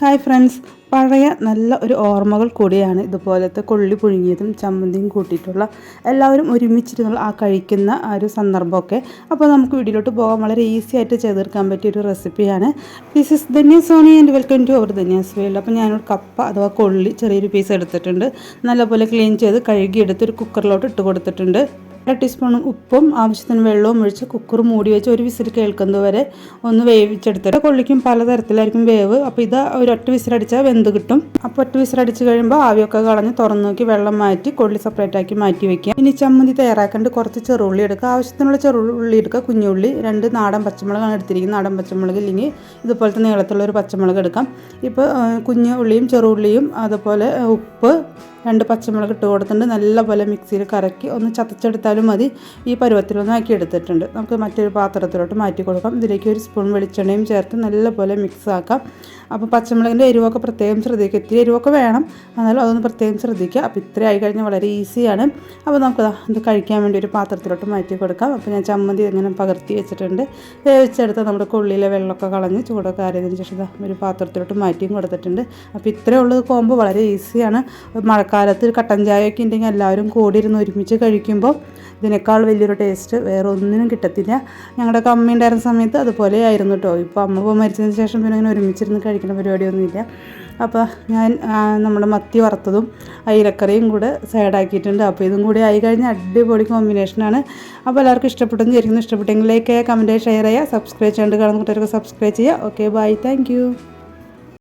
Hi friends, പഴയ നല്ല ഒരു ഓർമ്മകൾ കൂടിയാണ് ഇതുപോലത്തെ കൊള്ളി പുഴുങ്ങിയതും ചമ്മന്തിയും കൂട്ടിയിട്ടുള്ള എല്ലാവരും ഒരുമിച്ചിരുന്നുള്ള കഴിക്കുന്ന ഒരു സന്ദർഭമൊക്കെ. അപ്പോൾ നമുക്ക് വീഡിയോയിലോട്ട് പോകാൻ വളരെ ഈസി ആയിട്ട് ചെയ്തെടുക്കാൻ പറ്റിയൊരു റെസിപ്പിയാണ്. This is Dhanya Soni and welcome to our Dhanya's world. അപ്പോൾ ഞാനൊരു കപ്പ അഥവാ കൊള്ളി ചെറിയൊരു പീസ് എടുത്തിട്ടുണ്ട്. നല്ലപോലെ ക്ലീൻ ചെയ്ത് കഴുകിയെടുത്ത് ഒരു കുക്കറിലോട്ട് ഇട്ട് കൊടുത്തിട്ടുണ്ട്. 1 ടീസ്പൂൺ ഉപ്പും ആവശ്യത്തിന് വെള്ളവും ഒഴിച്ച് കുക്കർ മൂടി വെച്ച് ഒരു വിസിൽ കേൾക്കുന്നത് വരെ ഒന്ന് വേവിച്ചെടുത്തിട്ട്. കൊള്ളിക്കും പലതരത്തിലായിരിക്കും വേവ്. അപ്പോൾ ഇത് ഒരു ഒറ്റ വിസിലടിച്ചാൽ വെന്ത് കിട്ടും. അപ്പോൾ ഒറ്റ വിസിലടിച്ച് കഴിയുമ്പോൾ ആവിയൊക്കെ കളഞ്ഞ് തുറന്ന് നോക്കി വെള്ളം മാറ്റി കൊള്ളി സെപ്പറേറ്റ് ആക്കി മാറ്റി വയ്ക്കുക. ഇനി ചമ്മന്തി തയ്യാറാക്കേണ്ട കുറച്ച് ചെറുള്ളി എടുക്കുക. ആവശ്യത്തിനുള്ള ചെറുള്ളി എടുക്കുക. കുഞ്ഞുള്ളി 2 നാടൻ പച്ചമുളകാണ് എടുത്തിരിക്കുന്നത്. നാടൻ പച്ചമുളക് ഇല്ലെങ്കിൽ ഇതുപോലത്തെ നീളത്തുള്ള ഒരു പച്ചമുളക് എടുക്കാം. ഇപ്പോൾ കുഞ്ഞു ഉള്ളിയും ചെറുള്ളിയും അതുപോലെ ഉപ്പ് 2 പച്ചമുളക് ഇട്ട് കൊടുത്തിട്ടുണ്ട്. നല്ലപോലെ മിക്സിയിൽ കറക്കി ഒന്ന് ചതച്ചെടുത്താലും മതി. ഈ പരുവത്തിലൊന്നും ആക്കി എടുത്തിട്ടുണ്ട്. നമുക്ക് മറ്റൊരു പാത്രത്തിലോട്ട് മാറ്റി കൊടുക്കാം. ഇതിലേക്ക് 1 സ്പൂൺ വെളിച്ചെണ്ണയും ചേർത്ത് നല്ലപോലെ മിക്സ് ആക്കാം. അപ്പോൾ പച്ചമുളകിൻ്റെ എരിവൊക്കെ പ്രത്യേകം ശ്രദ്ധിക്കുക. ഇത്തിരി എരിവൊക്കെ വേണം, എന്നാലും അതൊന്ന് പ്രത്യേകം ശ്രദ്ധിക്കുക. അപ്പോൾ ഇത്ര ആയി കഴിഞ്ഞാൽ വളരെ ഈസിയാണ്. അപ്പോൾ നമുക്ക് ഇത് കഴിക്കാൻ വേണ്ടി ഒരു പാത്രത്തിലോട്ട് മാറ്റി കൊടുക്കാം. അപ്പോൾ ഞാൻ ചമ്മന്തി ഇങ്ങനെ പകർത്തി വെച്ചിട്ടുണ്ട്. വേവിച്ചെടുത്ത് നമ്മുടെ കൊള്ളിയിലെ വെള്ളമൊക്കെ കളഞ്ഞ് ചൂടൊക്കെ ആറിയതിന് ശേഷം ഒരു പാത്രത്തിലോട്ട് മാറ്റിയും കൊടുത്തിട്ടുണ്ട്. അപ്പോൾ ഇത്രയേ ഉള്ളത്. കോമ്പോ വളരെ ഈസിയാണ്. മഴക്കാലത്ത് കട്ടൻ ചായയൊക്കെ ഉണ്ടെങ്കിൽ എല്ലാവരും കൂടിയിരുന്ന് ഒരുമിച്ച് കഴിക്കുമ്പോൾ ഇതിനേക്കാൾ വലിയൊരു ടേസ്റ്റ് വേറെ ഒന്നിനും കിട്ടത്തില്ല. ഞങ്ങളുടെയൊക്കെ അമ്മ ഉണ്ടായിരുന്ന സമയത്ത് അതുപോലെ ആയിരുന്നു കേട്ടോ. ഇപ്പോൾ അമ്മ മരിച്ചതിന് ശേഷം പിന്നെ അങ്ങനെ ഒരുമിച്ചിരുന്ന് കഴിക്കുന്ന പരിപാടിയൊന്നുമില്ല. അപ്പോൾ ഞാൻ നമ്മുടെ മത്തി വറുത്തതും അയിലക്കറിയും കൂടെ സൈഡാക്കിയിട്ടുണ്ട്. അപ്പോൾ ഇതും കൂടി ആയി കഴിഞ്ഞാൽ അടിപൊളി കോമ്പിനേഷനാണ്. അപ്പോൾ എല്ലാവർക്കും ഇഷ്ടപ്പെട്ടെന്ന് വിചാരിക്കുന്നു. ഇഷ്ടപ്പെട്ടെങ്കിൽ ലൈക്ക് ചെയ്യുക, കമൻറ്റ് ചെയ്യുക, ഷെയർ ചെയ്യുക, സബ്സ്ക്രൈബ് ചെയ്യേണ്ടത് കാണുന്ന കൂട്ടുകാർക്ക് സബ്സ്ക്രൈബ് ചെയ്യുക. Okay, bye, thank U.